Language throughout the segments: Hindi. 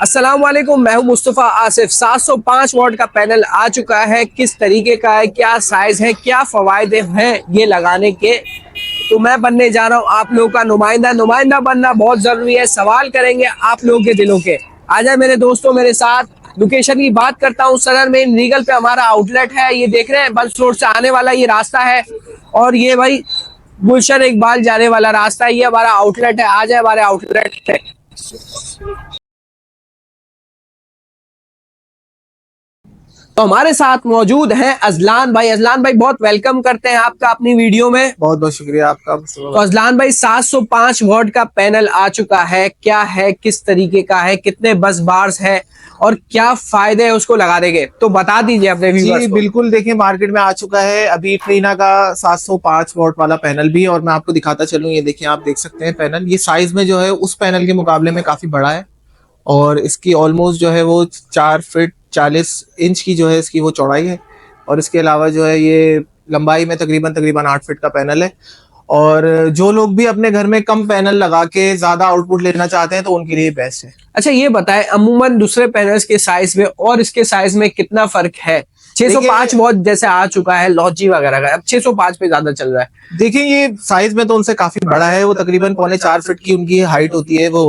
अस्सलाम वालेकुम, मैं हूं मुस्तफ़ा आसिफ। 705 वॉट का पैनल आ चुका है। किस तरीके का है, क्या साइज है, क्या फवायदे हैं ये लगाने के, तो मैं बनने जा रहा हूं आप लोगों का नुमाइंदा बनना बहुत जरूरी है। सवाल करेंगे आप लोगों के दिलों के। आ जाए मेरे दोस्तों मेरे साथ। लोकेशन की बात करता हूं, सदर में रीगल पे हमारा आउटलेट है। ये देख रहे हैं बल्स रोड से आने वाला ये रास्ता है, और ये भाई गुलशन इकबाल जाने वाला रास्ता है। ये हमारा आउटलेट है। आ जाए हमारे आउटलेट है। तो हमारे साथ मौजूद हैं अजलान भाई। अजलान भाई, बहुत वेलकम करते हैं आपका अपनी वीडियो में। बहुत बहुत शुक्रिया आपका। तो अजलान भाई, 705 वॉट का पैनल आ चुका है। क्या है, किस तरीके का है, कितने बस बार्स है और क्या फायदे है उसको लगा देंगे, तो बता दीजिए अपने व्यूअर्स को। बिल्कुल, देखिए मार्केट में आ चुका है अभी ट्रीना का 705 वॉट वाला पैनल भी, और मैं आपको दिखाता चलूं। ये देखिए, आप देख सकते हैं पैनल, ये साइज में जो है उस पैनल के मुकाबले में काफी बड़ा है, और इसकी ऑलमोस्ट जो है वो 4 फीट 40 इंच की जो है इसकी वो चौड़ाई है, और इसके अलावा जो है ये लंबाई में तकरीबन 8 फीट का पैनल है। और जो लोग भी अपने घर में कम पैनल लगा के ज्यादा आउटपुट लेना चाहते हैं तो उनके लिए बेस्ट है। अच्छा, ये बताएं अमूमन दूसरे पैनल्स के साइज में और इसके साइज में कितना फर्क है? 605 वॉट जैसे आ चुका है लॉजी वगैरह का, अब 605 पे ज्यादा चल रहा है। देखिए, ये साइज में तो उनसे काफी बड़ा है। वो तकरीबन 3.25 फीट की उनकी हाइट होती है, वो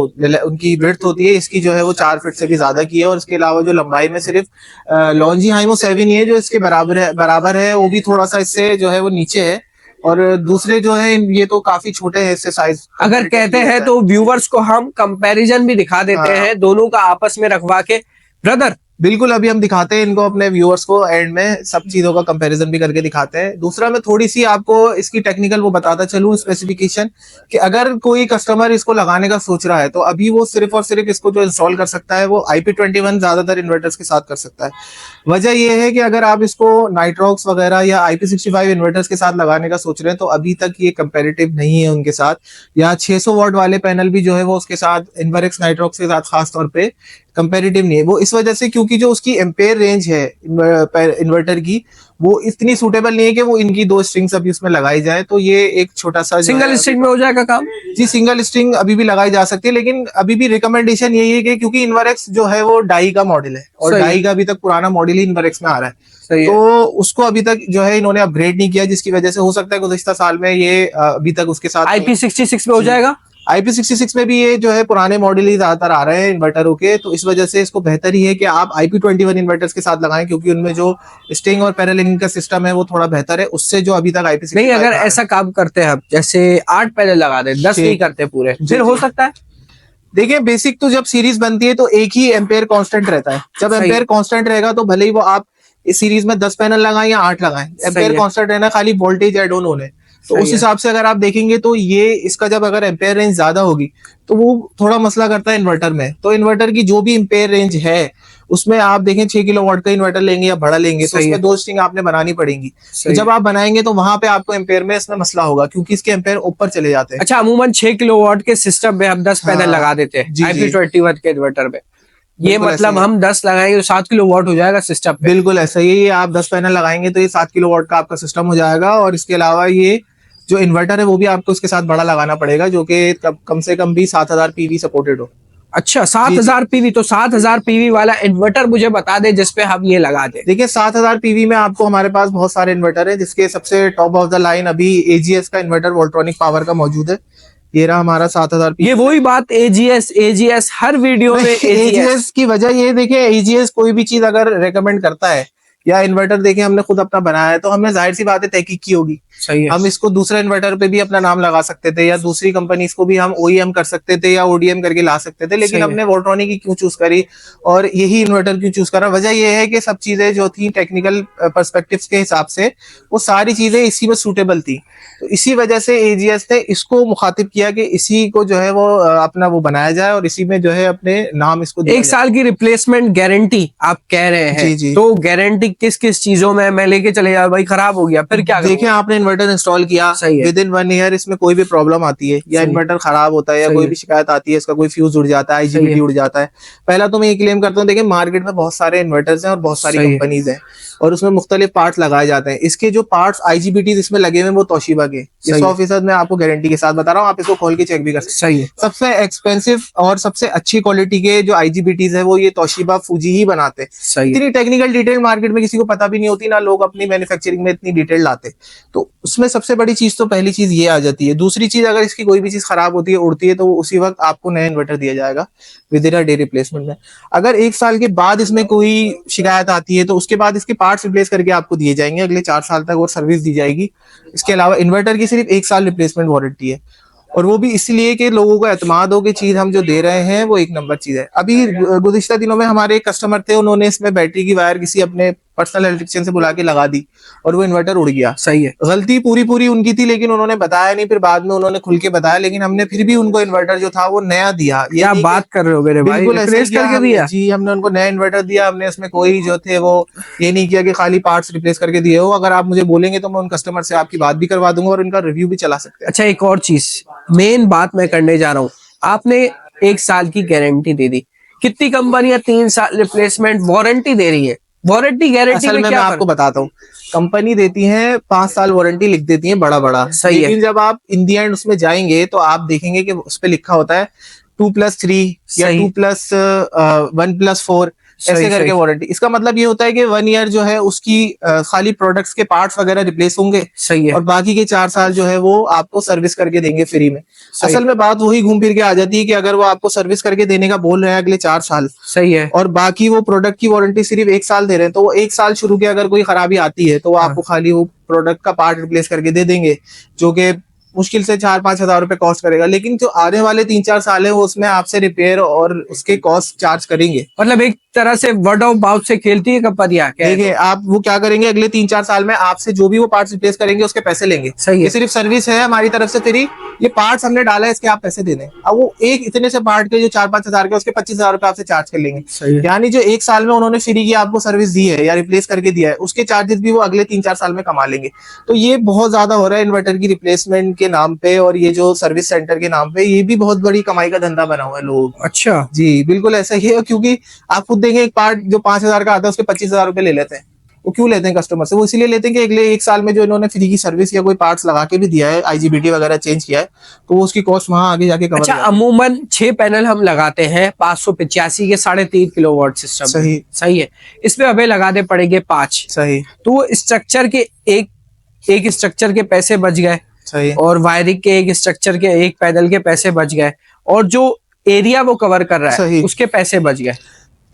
उनकी ब्रेड्थ होती है। इसकी जो है वो 4 फीट से भी ज्यादा की है, और इसके अलावा जो लंबाई में सिर्फ लॉन्जी हाइमो 7 ही है जो इसके बराबर है। वो भी थोड़ा सा इससे जो है वो नीचे है, और दूसरे जो है ये तो काफी छोटे हैं इससे साइज। अगर कहते हैं तो व्यूवर्स को हम कंपैरिजन भी दिखा देते हैं दोनों का आपस में रखवा के। ब्रदर, बिल्कुल, अभी हम दिखाते हैं इनको अपने व्यूअर्स को, एंड में सब चीजों का कंपैरिजन भी करके दिखाते हैं। दूसरा, मैं थोड़ी सी आपको इसकी टेक्निकल वो बताता चलूं स्पेसिफिकेशन, कि अगर कोई कस्टमर इसको लगाने का सोच रहा है तो अभी वो सिर्फ और सिर्फ इसको जो इंस्टॉल कर सकता है वो IP21 ज्यादातर इन्वर्टर्स के साथ कर सकता है। वजह यह है कि अगर आप इसको नाइट्रॉक्स वगैरह या IP65 इन्वर्टर्स के साथ लगाने का सोच रहे हैं तो अभी तक ये कंपेरेटिव नहीं है उनके साथ। या 600 वॉट वाले पैनल भी जो है वो उसके साथ इन्वर्क्स नाइट्रॉक्स के साथ खास तौर पे कंपेरेटिव नहीं है। वो इस वजह से क्योंकि जो उसकी एम्पेयर रेंज है इन्वर्टर की, वो इतनी सूटेबल नहीं है कि वो इनकी 2 स्ट्रिंग्स अभी उसमें लगाई जाए। तो ये एक छोटा सा सिंगल स्ट्रिंग में हो जाएगा काम। जी, सिंगल स्ट्रिंग अभी भी लगाई जा सकती है, लेकिन अभी भी रिकमेंडेशन यही है कि क्योंकि इन्वर्क्स जो है वो डाई का मॉडल है, और डाई का अभी तक पुराना मॉडल ही इन्वर्क्स में आ रहा है। तो उसको अभी तक जो है इन्होंने अपग्रेड नहीं किया, जिसकी वजह से हो सकता है गुज़िश्ता साल में ये अभी तक उसके साथ IP66 में हो जाएगा। IP66 में भी ये जो है पुराने मॉडल ही ज्यादातर आ रहे हैं इन्वर्टरों के। तो इस वजह से इसको बेहतर ही है कि आप IP21 इन्वर्टर्स के साथ लगाएं, क्योंकि उनमें जो स्टिंग और पैरेललिंग का सिस्टम है वो थोड़ा बेहतर है उससे जो अभी तक IP66 नहीं, अगर ऐसा काम करते हैं हम, जैसे 8 पैनल लगा दे, 10 नहीं करते पूरे, फिर हो सकता है। देखिए, बेसिक तो जब सीरीज बनती है तो एक ही एम्पेयर कांस्टेंट रहता है। जब एम्पेयर कांस्टेंट रहेगा तो भले ही वो आप इस सीरीज में 10 पैनल लगाएं या 8 लगाएं, एम्पेयर कांस्टेंट रहना, खाली वोल्टेज ऐड ऑन होने। तो उस हिसाब से अगर आप देखेंगे तो ये इसका जब अगर एम्पेयर रेंज ज्यादा होगी तो वो थोड़ा मसला करता है इन्वर्टर में। तो इन्वर्टर की जो भी एम्पेयर रेंज है उसमें आप देखें 6 किलोवाट का इन्वर्टर लेंगे या बड़ा लेंगे तो उसमें 2 स्ट्रिंग आपने बनानी पड़ेगी। तो जब आप बनाएंगे तो वहां पे आपको एम्पेयर में इसमें मसला होगा, क्योंकि इसके एम्पेयर ऊपर चले जाते हैं। अच्छा, अमूमन 6 किलोवाट के सिस्टम में हम 10 पैनल लगा देते हैं IP21 के इन्वर्टर में। ये मतलब हम 10 लगाएंगे तो 7 किलोवाट हो जाएगा सिस्टम पे। बिल्कुल ऐसा ही है। आप 10 पैनल लगाएंगे तो ये 7 किलोवाट का आपका सिस्टम हो जाएगा, और इसके अलावा ये जो इन्वर्टर है वो भी आपको इसके साथ बड़ा लगाना पड़ेगा, जो कि कम से कम भी 7000 PV सपोर्टेड हो। अच्छा, 7000 PV। तो 7000 PV वाला इन्वर्टर मुझे बता दे जिसपे हम ये लगा दे। देखिए, 7000 PV में आपको हमारे पास बहुत सारे इन्वर्टर है, जिसके सबसे टॉप ऑफ द लाइन अभी AGS का इन्वर्टर वोल्ट्रॉनिक पावर का मौजूद है। ये रहा हमारा 7000 PV। ये वही बात, AGS हर वीडियो में AGS की वजह ये, देखिए AGS कोई भी चीज अगर रेकमेंड करता है या इन्वर्टर देखिए हमने खुद अपना बनाया है तो हमने जाहिर सी बात है तहकीक की होगी। सही है। हम इसको दूसरे इन्वर्टर पे भी अपना नाम लगा सकते थे, या दूसरी कंपनी को भी हम OEM कर सकते थे या ODM करके ला सकते थे, लेकिन हमने वोल्ट्रॉनिक की क्यों चूज करी और यही इन्वर्टर क्यों चूज करा? वजह यह है कि सब चीजें जो थी टेक्निकल पर्सपेक्टिव के हिसाब से वो सारी चीजें इसी में सूटेबल थी। तो इसी वजह से AGS ने इसको मुखातिब किया कि इसी को जो है वो अपना वो बनाया जाए, और इसी में जो है अपने नाम इसको 1 साल की रिप्लेसमेंट गारंटी आप कह रहे हैं। जी। तो गारंटी किस किस चीजों में मैं लेके चले जा भाई खराब हो गया फिर क्या करूं? देखिए आपने इन्वर्टर इंस्टॉल किया, सही है। विद इन 1 ईयर इसमें कोई भी प्रॉब्लम आती है या सही। इन्वर्टर खराब होता है या सही कोई है। भी शिकायत आती है, इसका कोई फ्यूज उड़ जाता है, सही आईजीबीटी है। उड़ जाता है, पहला तो मैं ये क्लेम करता हूँ, देखिए मार्केट में बहुत सारे इन्वर्टर्स हैं और बहुत सारी सही है। कंपनीज हैं और उसमें मुख्तलिफ पार्ट्स लगाए जाते हैं। इसके जो पार्ट्स आईजीबीटी इसमें लगे हुए हैं वो तोशिबा के, ये सही है। 100% मैं आपको गारंटी के साथ बता रहा हूँ, आप इसको खोल के चेक भी कर सकते सही है। हैं। सबसे एक्सपेंसिव और सबसे अच्छी क्वालिटी के जो आईजीबीटीज है वो ये तोशिबा फूजी ही बनाते हैं। सही है। इतनी टेक्निकल डिटेल मार्केट में किसी को पता भी नहीं होती, ना लोग अपनी मैन्युफैक्चरिंग में इतनी डिटेल लाते। तो उसमें सबसे बड़ी चीज तो पहली चीज ये आ जाती है। दूसरी चीज, अगर इसकी कोई भी चीज खराब होती है, उड़ती है, तो उसी वक्त आपको नया इन्वर्टर दिया जाएगा with in a day replacement में। अगर 1 साल के बाद इसमें कोई शिकायत आती है तो उसके बाद इसके पार्ट्स रिप्लेस करके आपको दिए जाएंगे, अगले 4 साल तक और सर्विस दी जाएगी। इसके अलावा इन्वर्टर की सिर्फ 1 साल रिप्लेसमेंट वारंटी है, और वो भी इसलिए कि लोगों को एतमाद हो कि चीज हम जो दे रहे हैं वो एक नंबर चीज है। अभी गुज़िश्ता दिनों में हमारे एक कस्टमर थे, उन्होंने इसमें बैटरी की वायर किसी अपने पर्सनल इलेक्ट्रिशियन से बुला के लगा दी और वो इन्वर्टर उड़ गया। सही है। गलती पूरी पूरी उनकी थी, लेकिन उन्होंने बताया नहीं, फिर बाद में उन्होंने खुल के बताया, लेकिन हमने फिर भी उनको इन्वर्टर जो था वो नया दिया। ये क्या नहीं बात कर रहे हो मेरे भाई, बिल्कुल ऐसे रिप्लेस किया करके हमने, दिया? जी हमने उनको नया इन्वर्टर दिया। हमने उसमें कोई जो थे वो ये नहीं किया कि खाली पार्ट्स रिप्लेस करके दिए हो। अगर आप मुझे बोलेंगे तो मैं उन कस्टमर से आपकी बात भी करवा दूंगा और उनका रिव्यू भी चला सकते हैं। अच्छा एक और चीज, मेन बात मैं करने जा रहा हूँ, आपने 1 साल की गारंटी दे दी, कितनी कंपनियां 3 साल रिप्लेसमेंट वारंटी दे रही है, वारंटी गारंटी असल में में क्या मैं फर्क? आपको बताता हूँ, कंपनी देती है 5 साल वारंटी, लिख देती है बड़ा बड़ा, सही है। लेकिन जब आप इन दी एंड उसमें जाएंगे तो आप देखेंगे कि उस पे लिखा होता है 2+3 या सही। 2+1+4 सही। ऐसे करके सही। वारंटी। इसका मतलब ये होता है कि 1 ईयर जो है उसकी खाली प्रोडक्ट्स के पार्ट्स वगैरह रिप्लेस होंगे सही है। और बाकी के 4 साल जो है वो आपको सर्विस करके देंगे फ्री में। सही। असल में बात वही घूम फिर के आ जाती है कि अगर वो आपको सर्विस करके देने का बोल रहे हैं अगले 4 साल, सही है। और बाकी वो प्रोडक्ट की वारंटी सिर्फ 1 साल दे रहे हैं, तो वो 1 साल शुरू के अगर कोई खराबी आती है तो वो आपको खाली वो प्रोडक्ट का पार्ट रिप्लेस करके दे देंगे, जो कि मुश्किल से 4-5 हजार रुपए कॉस्ट करेगा। लेकिन जो आने वाले 3-4 साल है वो उसमें आपसे रिपेयर और उसके कॉस्ट चार्ज करेंगे। मतलब एक तरह से वर्ड ऑफ माउथ से खेलती है कंपनियां, क्या है? देखिए आप वो क्या करेंगे, अगले 3-4 साल में आपसे जो भी वो पार्ट्स रिप्लेस करेंगे उसके पैसे लेंगे। सही है। ये सिर्फ सर्विस है हमारी तरफ से तेरी, ये पार्ट्स हमने डाला है, इसके आप पैसे दे दें। अब वो एक इतने से पार्ट के जो 4-5 हजार के उसके 25 हजार रुपए आपसे चार्ज कर लेंगे। सही है। यानी जो 1 साल में उन्होंने फ्री की आपको सर्विस दी है या रिप्लेस करके दिया है, उसके चार्जेस भी वो अगले 3-4 साल में कमा लेंगे। तो ये बहुत ज्यादा हो रहा है इन्वर्टर की रिप्लेसमेंट के नाम पे, और ये जो सर्विस सेंटर के नाम पे, ये भी बहुत बड़ी कमाई का धंधा बना हुआ है लोगों को। अच्छा। जी बिल्कुल ऐसा ही है, क्योंकि आप खुद देखें एक पार्ट जो 5 हजार का आता है उसके 25 हजार रुपए ले लेते हैं। वो क्यों लेते हैं कस्टमर से? वो इसीलिए लेते हैं कि अगले 1 साल में जो इन्होंने फ्री की सर्विस या कोई पार्ट्स लगा के भी दिया है, आईजीबीटी वगैरह चेंज किया है, तो वो उसकी कॉस्ट वहां आगे जाके कवर अच्छा हो जाती अमूमन 6 पैनल हम लगाते हैं 585 के 3.5 किलोवाट सिस्टम। सही। सही है। इसमें हमें लगाने पड़ेंगे 5, है। सही तो स्ट्रक्चर के एक स्ट्रक्चर के पैसे बच गए, सही और वायरिंग के एक स्ट्रक्चर के एक पैनल के पैसे बच गए, और जो एरिया वो कवर कर रहा है सही। उसके पैसे बच गए।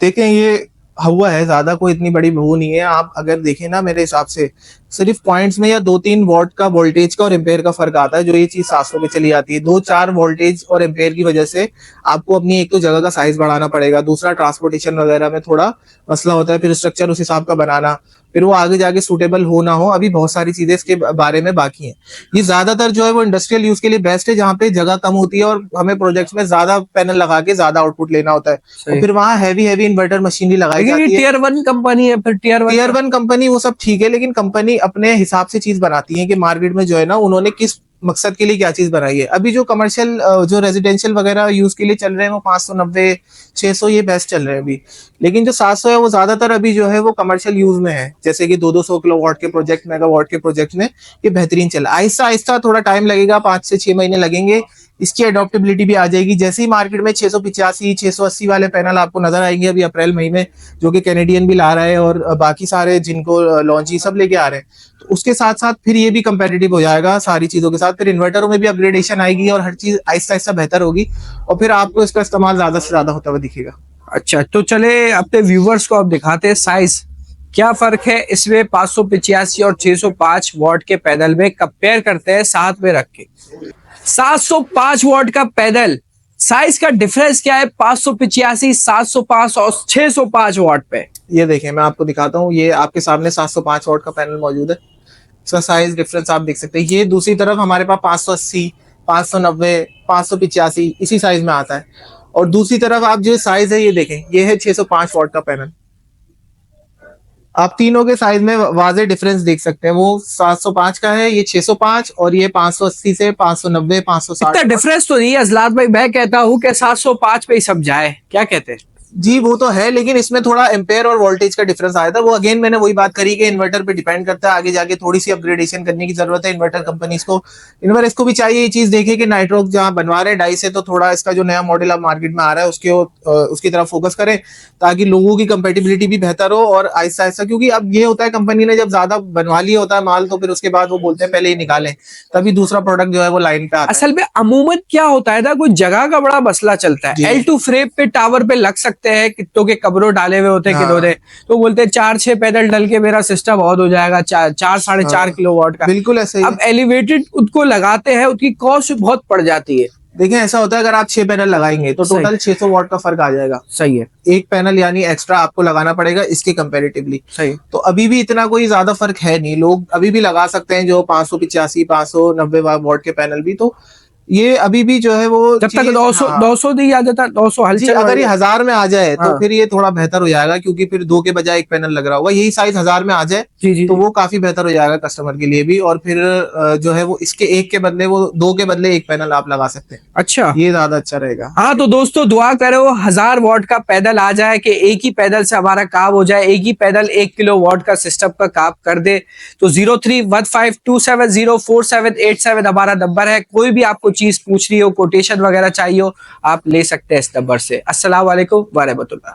देखें ये हुआ है, ज्यादा कोई इतनी बड़ी वो नहीं है। आप अगर देखें ना, मेरे हिसाब से सिर्फ पॉइंट्स में या 2-3 वॉट का वोल्टेज का और एम्पेयर का फर्क आता है, जो ये चीज 700 पे चली आती है। 2-4 वोल्टेज और एम्पेयर की वजह से आपको अपनी एक तो जगह का साइज बढ़ाना पड़ेगा, दूसरा ट्रांसपोर्टेशन वगैरह में थोड़ा मसला होता है, फिर स्ट्रक्चर उस हिसाब का बनाना, फिर वो आगे जाके सूटेबल हो ना हो, अभी बहुत सारी चीजें इसके बारे में बाकी हैं। ये ज्यादातर जो है वो इंडस्ट्रियल यूज के लिए बेस्ट है, जहाँ पे जगह कम होती है और हमें प्रोजेक्ट्स में ज्यादा पैनल लगा के ज्यादा आउटपुट लेना होता है, और फिर वहाँ हैवी इन्वर्टर मशीनरी लगाई जाती है। टियर 1 कंपनी है, फिर टियर 1 कंपनी वो सब ठीक है, लेकिन कंपनी अपने हिसाब से चीज बनाती है कि मार्केट में जो है ना उन्होंने किस मकसद के लिए क्या चीज बनाई है। अभी जो कमर्शियल जो रेजिडेंशियल वगैरह यूज के लिए चल रहे हैं वो 590-600 ये बेस्ट चल रहे हैं अभी, लेकिन जो 700 है वो ज्यादातर अभी जो है वो कमर्शियल यूज में है, जैसे कि 200 किलोवाट के प्रोजेक्ट, मेगावाट के प्रोजेक्ट में ये बेहतरीन चला। आहिस्ता आहिस्ता थोड़ा टाइम लगेगा, 5 से 6 महीने लगेंगे, इसकी अडॉप्टेबिलिटी भी आ जाएगी। जैसे ही मार्केट में 685-680 वाले पैनल आपको नजर आएंगे अभी अप्रैल मई में, जो कि कैनेडियन भी ला रहा है और बाकी सारे जिनको लॉन्ची सब लेके आ रहे हैं, तो उसके साथ साथ फिर ये भी कंपेटिटिव हो जाएगा सारी चीजों के साथ। फिर इन्वर्टरों में भी अपग्रेडेशन आएगी और हर चीज आहिस्ता आहिस्ता बेहतर होगी, और फिर आपको इसका इस्तेमाल ज्यादा से ज्यादा होता हुआ दिखेगा। अच्छा तो चले अपने व्यूवर्स को अब दिखाते हैं साइज क्या फर्क है इसमें 585 और 605 वॉट के पैनल में, कंपेयर करते हैं साथ में रख के। 705 वॉट का पैनल साइज का डिफरेंस क्या है 585, 705 और 605 वॉट पे? ये देखें मैं आपको दिखाता हूँ, ये आपके सामने 705 वॉट का पैनल मौजूद है, इसका साइज डिफरेंस आप देख सकते हैं। ये दूसरी तरफ हमारे पास 580, 590, 585 इसी साइज में आता है, और दूसरी तरफ आप जो साइज है ये देखें, ये है 605 वॉट का पैनल। आप तीनों के साइज में वाजे डिफरेंस देख सकते हैं। वो 705 का है, ये 605 और ये 580 से 590 560। इतना डिफरेंस तो नहीं है अजलात भाई, मैं कहता हूँ कि 705 पे ही सब जाए, क्या कहते हैं? जी वो तो है, लेकिन इसमें थोड़ा एम्पेयर और वोल्टेज का डिफरेंस आया था। वो अगेन मैंने वही बात करी कि इन्वर्टर पे डिपेंड करता है, आगे जाके थोड़ी सी अपग्रेडेशन करने की जरूरत है इन्वर्टर कंपनीज को। इन्वर्टर इसको भी चाहिए ये चीज देखे कि नाइट्रो जहां बनवा रहे हैं डाई से, तो थोड़ा इसका जो नया मॉडल अब मार्केट में आ रहा है उसकी तरफ फोकस करें, ताकि लोगों की कंपेटिबिलिटी भी बेहतर हो। और आहिस्ता आहिस्ता, क्योंकि अब ये होता है कंपनी ने जब ज्यादा बनवा लिया होता है माल, तो फिर उसके बाद वो बोलते हैं पहले ही निकालें, तभी दूसरा प्रोडक्ट जो है वो लाइन पे आता है। असल में अमूमन क्या होता है ना, कोई जगह का बड़ा मसला चलता जी। है। L2 फ्रेम पे टावर पे लग सकते हैं, कितनों के कब्रों डाले हुए होते हैं हाँ। किन्होंने, तो बोलते हैं 4-6 पैनल डल के मेरा सिस्टम बहुत हो जाएगा, 4-4.5 हाँ। किलोवाट का। बिल्कुल ऐसे ही अब एलिवेटेड उसको लगाते हैं, उसकी कॉस्ट बहुत पड़ जाती है। देखें, ऐसा होता है अगर आप 6 पैनल लगाएंगे तो सही। टोटल 600 वॉट का फर्क आ जाएगा। सही है। एक पैनल यानी एक्स्ट्रा आपको लगाना पड़ेगा इसके कंपैरेटिवली। सही। तो अभी भी इतना कोई ज्यादा फर्क है नहीं, लोग अभी भी लगा सकते हैं जो 585 590 वॉट के पैनल भी। तो ये अभी भी जो है वो जब तक चीज- 200 हाँ। 200 नहीं आ जाता, 200 जी, हलचल अगर ये 1000 में आ जाए तो हाँ। फिर ये थोड़ा बेहतर हो जाएगा, क्योंकि फिर 2 के बजाय एक पैनल लग रहा होगा। यही साइज 1000 में आ जाए जी जी तो वो काफी बेहतर हो जाएगा कस्टमर के लिए भी। और फिर जो है वो इसके एक के बदले वो 2 के बदले एक पैनल आप लगा सकते हैं, अच्छा। ये ज्यादा अच्छा रहेगा। हाँ तो दोस्तों दुआ करो 1000 वॉट का पैदल आ जाए, कि एक ही पैदल से हमारा काम हो जाए, एक ही पैदल 1 किलो वॉट का सिस्टम का काम कर दे। तो 0315270478 हमारा नंबर है। कोई भी आपको चीज पूछनी हो, कोटेशन वगैरह चाहिए हो, आप ले सकते हैं इस नंबर से। अस्सलाम वालेकुम व रहमतुल्लाह।